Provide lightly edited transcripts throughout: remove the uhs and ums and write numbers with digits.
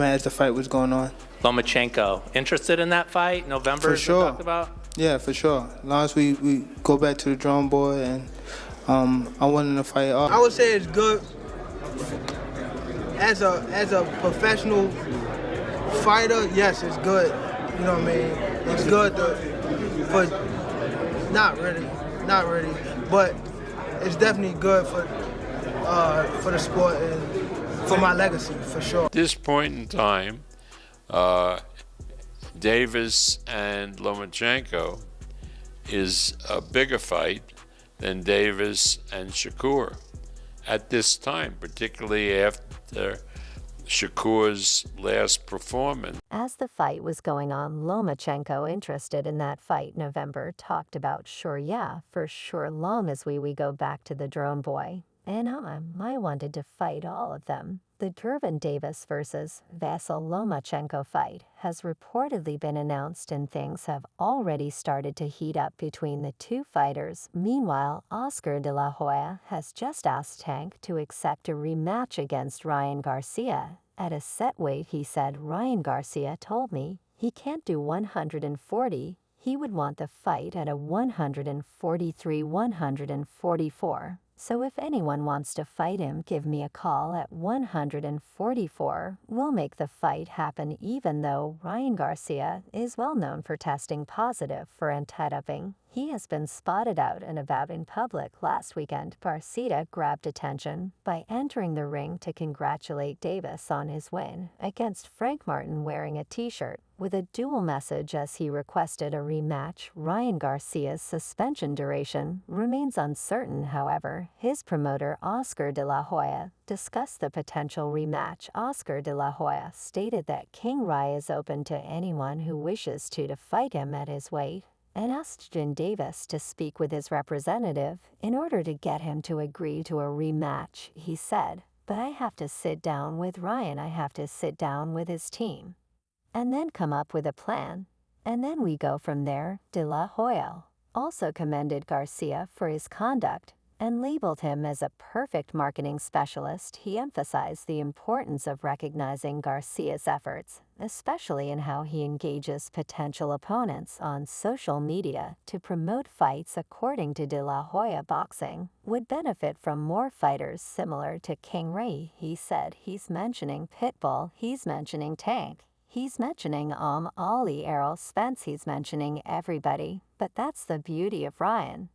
As the fight was going on. Lomachenko, interested in that fight? November, For as sure. we talked about? Yeah, for sure. As long as we go back to the drawing board and I'm winning the fight. I would say it's good as a professional fighter. Yes, it's good. You know what I mean? It's good for not really, but it's definitely good for the sport and for my legacy, for sure. At this point in time, Davis and Lomachenko is a bigger fight than Davis and Shakur at this time, particularly after Shakur's last performance. As the fight was going on, Lomachenko, interested in that fight November, talked about sure, yeah, for sure, long as we go back to the drone boy. And I wanted to fight all of them. The Gervonta Davis versus Vasyl Lomachenko fight has reportedly been announced and things have already started to heat up between the two fighters. Meanwhile, Oscar de la Hoya has just asked Tank to accept a rematch against Ryan Garcia. At a set weight, he said, Ryan Garcia told me he can't do 140. He would want the fight at a 143, 144. So if anyone wants to fight him, give me a call at 144. We'll make the fight happen, even though Ryan Garcia is well known for testing positive for anti-doping. He has been spotted out and about in public. Last weekend, Garcia grabbed attention by entering the ring to congratulate Davis on his win against Frank Martin wearing a t-shirt with a dual message as he requested a rematch. Ryan Garcia's suspension duration remains uncertain, however. His promoter, Oscar de la Hoya, discussed the potential rematch. Oscar de la Hoya stated that King Rai is open to anyone who wishes to fight him at his weight, and asked Jim Davis to speak with his representative in order to get him to agree to a rematch. He said, but I have to sit down with Ryan, I have to sit down with his team, and then come up with a plan, and then we go from there. De la Hoya also commended Garcia for his conduct and labeled him as a perfect marketing specialist. He emphasized the importance of recognizing Garcia's efforts, especially in how he engages potential opponents on social media to promote fights. According to De La Hoya, boxing would benefit from more fighters similar to King Ray. He said he's mentioning Pitbull, he's mentioning Tank, he's mentioning Ali, Errol Spence, he's mentioning everybody. But that's the beauty of Ryan.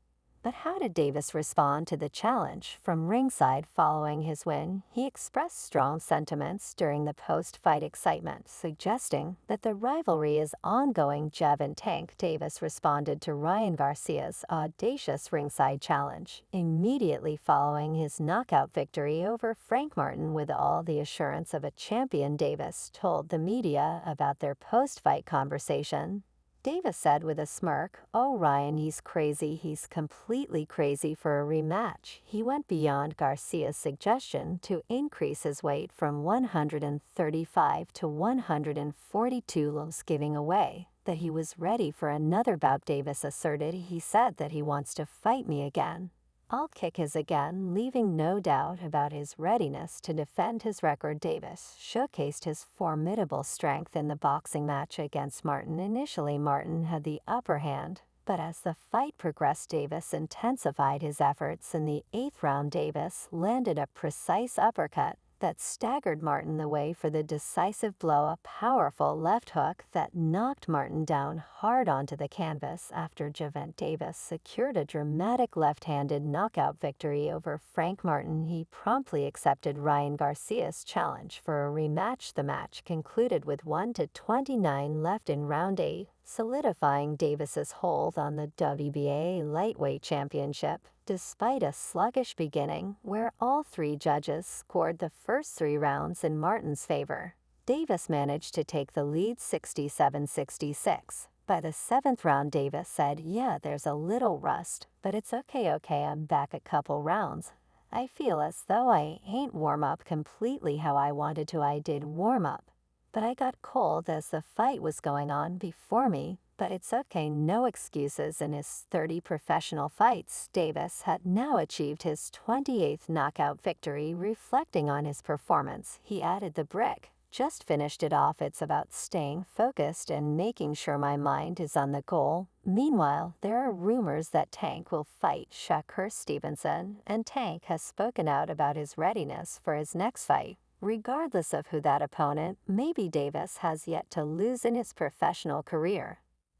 But how did Davis respond to the challenge from ringside following his win? He expressed strong sentiments during the post-fight excitement, suggesting that the rivalry is ongoing. Jev and Tank. Davis responded to Ryan Garcia's audacious ringside challenge immediately following his knockout victory over Frank Martin with all the assurance of a champion. Davis told the media about their post-fight conversation. Davis said with a smirk, "Oh, Ryan, he's crazy. He's completely crazy for a rematch." He went beyond Garcia's suggestion to increase his weight from 135 to 142, giving away that he was ready for another bout. Davis asserted he said that he wants to fight me again. I'll kick his again, leaving no doubt about his readiness to defend his record. Davis showcased his formidable strength in the boxing match against Martin. Initially, Martin had the upper hand, but as the fight progressed, Davis intensified his efforts. In the 8th round, Davis landed a precise uppercut that staggered Martin the way for the decisive blow, a powerful left hook that knocked Martin down hard onto the canvas. After Gervonta Davis secured a dramatic left-handed knockout victory over Frank Martin, he promptly accepted Ryan Garcia's challenge for a rematch. The match concluded with 1-29 left in round 8, solidifying Davis's hold on the WBA lightweight championship. Despite a sluggish beginning where all 3 judges scored the first 3 rounds in Martin's favor, Davis managed to take the lead 67-66. By the 7th round, Davis said, "Yeah, there's a little rust, but it's okay, I'm back a couple rounds. I feel as though I ain't warm up completely how I wanted to. I did warm up, but I got cold as the fight was going on before me. But it's okay, no excuses." In his 30 professional fights, Davis had now achieved his 28th knockout victory. Reflecting on his performance, he added, "The brick Just finished it off. It's about staying focused and making sure my mind is on the goal. Meanwhile, there are rumors that Tank will fight Shakur Stevenson, and Tank has spoken out about his readiness for his next fight. Regardless of who that opponent may be, Davis has yet to lose in his professional career,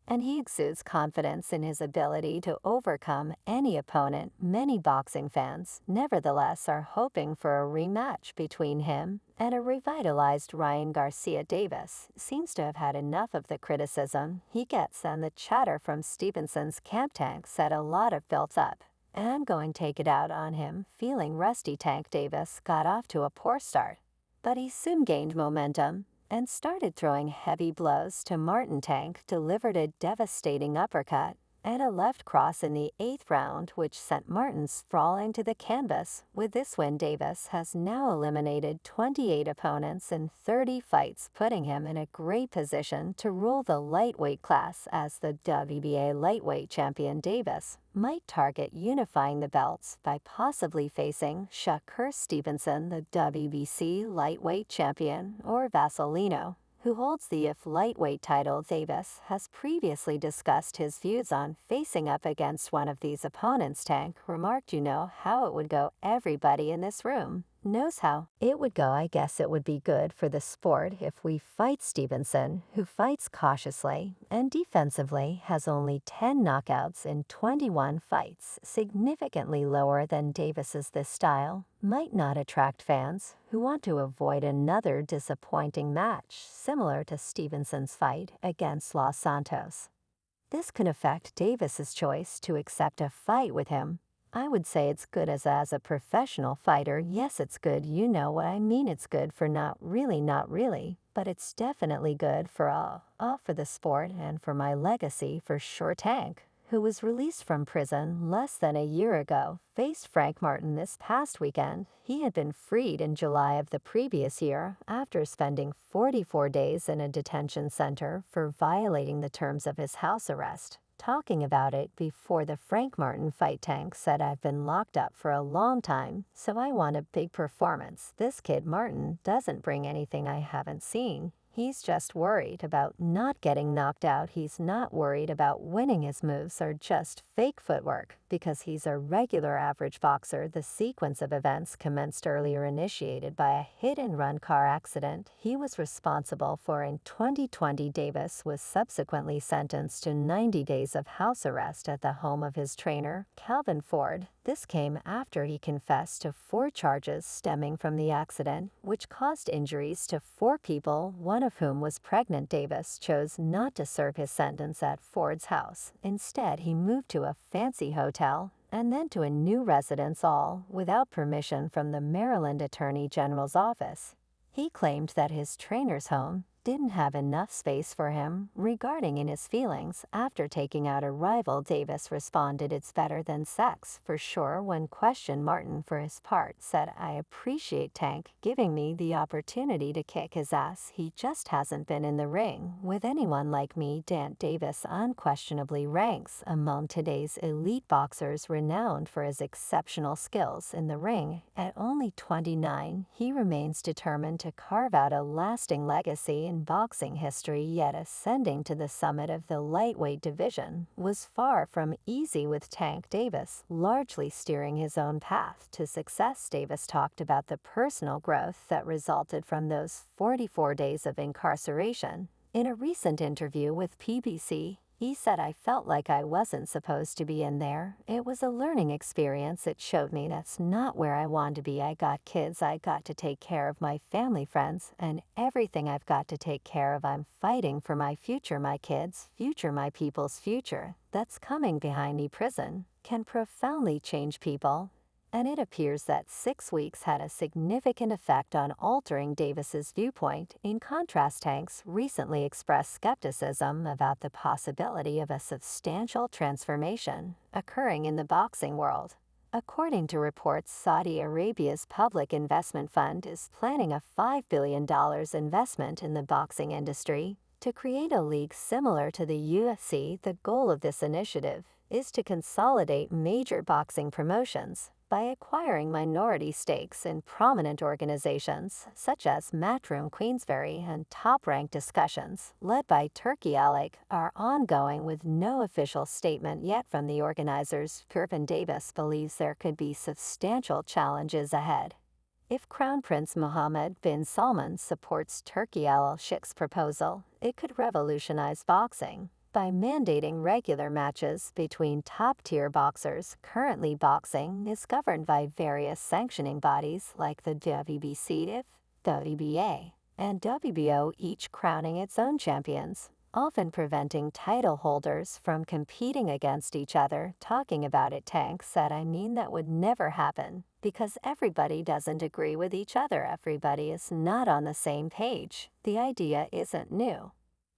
and he exudes confidence in his ability to overcome any opponent. Many boxing fans, nevertheless, are hoping for a rematch between him and a revitalized Ryan Garcia. Davis seems to have had enough of the criticism he gets and the chatter from Stevenson's camp. Tank said a lot of built up, and I'm going to take it out on him. Feeling rusty, Tank Davis got off to a poor start, but he soon gained momentum and started throwing heavy blows to Martin. Tank delivered a devastating uppercut and a left cross in the 8th round, which sent Martin sprawling to the canvas. With this win, Davis has now eliminated 28 opponents in 30 fights, putting him in a great position to rule the lightweight class as the WBA lightweight champion. Davis might target unifying the belts by possibly facing Shakur Stevenson, the WBC lightweight champion, or Vasyl Lomachenko, who holds the IF lightweight title. Davis has previously discussed his views on facing up against one of these opponents. Tank remarked, "You know how it would go. Everybody in this room knows how it would go. I guess it would be good for the sport if we fight Stevenson, who fights cautiously and defensively, has only 10 knockouts in 21 fights, significantly lower than Davis's. This style might not attract fans who want to avoid another disappointing match similar to Stevenson's fight against Los Santos. This can affect Davis's choice to accept a fight with him. I would say it's good as a professional fighter. Yes, it's good. You know what I mean. It's good for not really, but it's definitely good for all for the sport and for my legacy for sure." Tank, who was released from prison less than a year ago, faced Frank Martin this past weekend. He had been freed in July of the previous year after spending 44 days in a detention center for violating the terms of his house arrest. Talking about it before the Frank Martin fight, Tank said, "I've been locked up for a long time, so I want a big performance. This kid Martin doesn't bring anything I haven't seen. He's just worried about not getting knocked out. He's not worried about winning. His moves are just fake footwork because he's a regular average boxer." The sequence of events commenced earlier, initiated by a hit-and-run car accident he was responsible for in 2020. Davis was subsequently sentenced to 90 days of house arrest at the home of his trainer, Calvin Ford. This came after he confessed to 4 charges stemming from the accident, which caused injuries to 4 people, one of whom was pregnant. Davis chose not to serve his sentence at Ford's house. Instead, he moved to a fancy hotel and then to a new residence, all without permission from the Maryland Attorney General's office. He claimed that his trainer's home didn't have enough space for him. Regarding in his feelings after taking out a rival, Davis responded, "It's better than sex, for sure." When questioned, Martin, for his part, said, "I appreciate Tank giving me the opportunity to kick his ass. He just hasn't been in the ring with anyone like me." Davis unquestionably ranks among today's elite boxers, renowned for his exceptional skills in the ring. At only 29, he remains determined to carve out a lasting legacy in boxing history. Yet ascending to the summit of the lightweight division was far from easy, with Tank Davis largely steering his own path to success. Davis talked about the personal growth that resulted from those 44 days of incarceration. In a recent interview with PBC, he said, "I felt like I wasn't supposed to be in there. It was a learning experience. It showed me that's not where I want to be. I got kids. I got to take care of my family, friends, and everything I've got to take care of. I'm fighting for my future, my kids' future, my people's future. That's coming behind me." Prison can profoundly change people, and it appears that 6 weeks had a significant effect on altering Davis's viewpoint. In contrast, Tank's recently expressed skepticism about the possibility of a substantial transformation occurring in the boxing world. According to reports, Saudi Arabia's Public Investment Fund is planning a $5 billion investment in the boxing industry to create a league similar to the UFC. The goal of this initiative is to consolidate major boxing promotions by acquiring minority stakes in prominent organizations such as Matchroom Queensberry, and top-ranked discussions, led by Turkey Alec, are ongoing with no official statement yet from the organizers. Gervonta believes there could be substantial challenges ahead. If Crown Prince Mohammed bin Salman supports Turkey Al Sheikh's proposal, it could revolutionize boxing by mandating regular matches between top-tier boxers. Currently, boxing is governed by various sanctioning bodies like the WBC, WBA, and WBO, each crowning its own champions, often preventing title holders from competing against each other. Talking about it, Tank said, "I mean, that would never happen because everybody doesn't agree with each other. Everybody is not on the same page. The idea isn't new.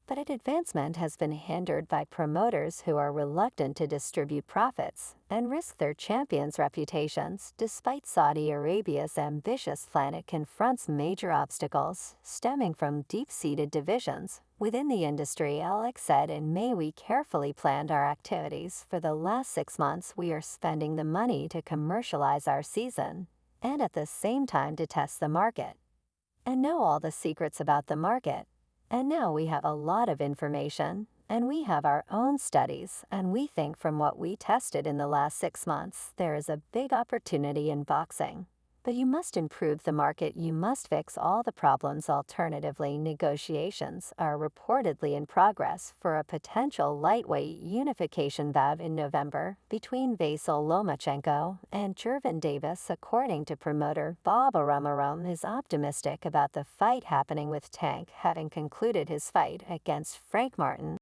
But its advancement has been hindered by promoters who are reluctant to distribute profits and risk their champions' reputations. Despite Saudi Arabia's ambitious plan, it confronts major obstacles stemming from deep-seated divisions within the industry." Alex said in May, "We carefully planned our activities. For the last 6 months, we are spending the money to commercialize our season and at the same time to test the market and know all the secrets about the market. And now we have a lot of information, and we have our own studies, and we think from what we tested in the last 6 months, there is a big opportunity in boxing. But you must improve the market. You must fix all the problems. Alternatively, negotiations are reportedly in progress for a potential lightweight unification bout in November between Vasyl Lomachenko and Gervonta. According to promoter Bob Aramaram, is optimistic about the fight happening, with Tank having concluded his fight against Frank Martin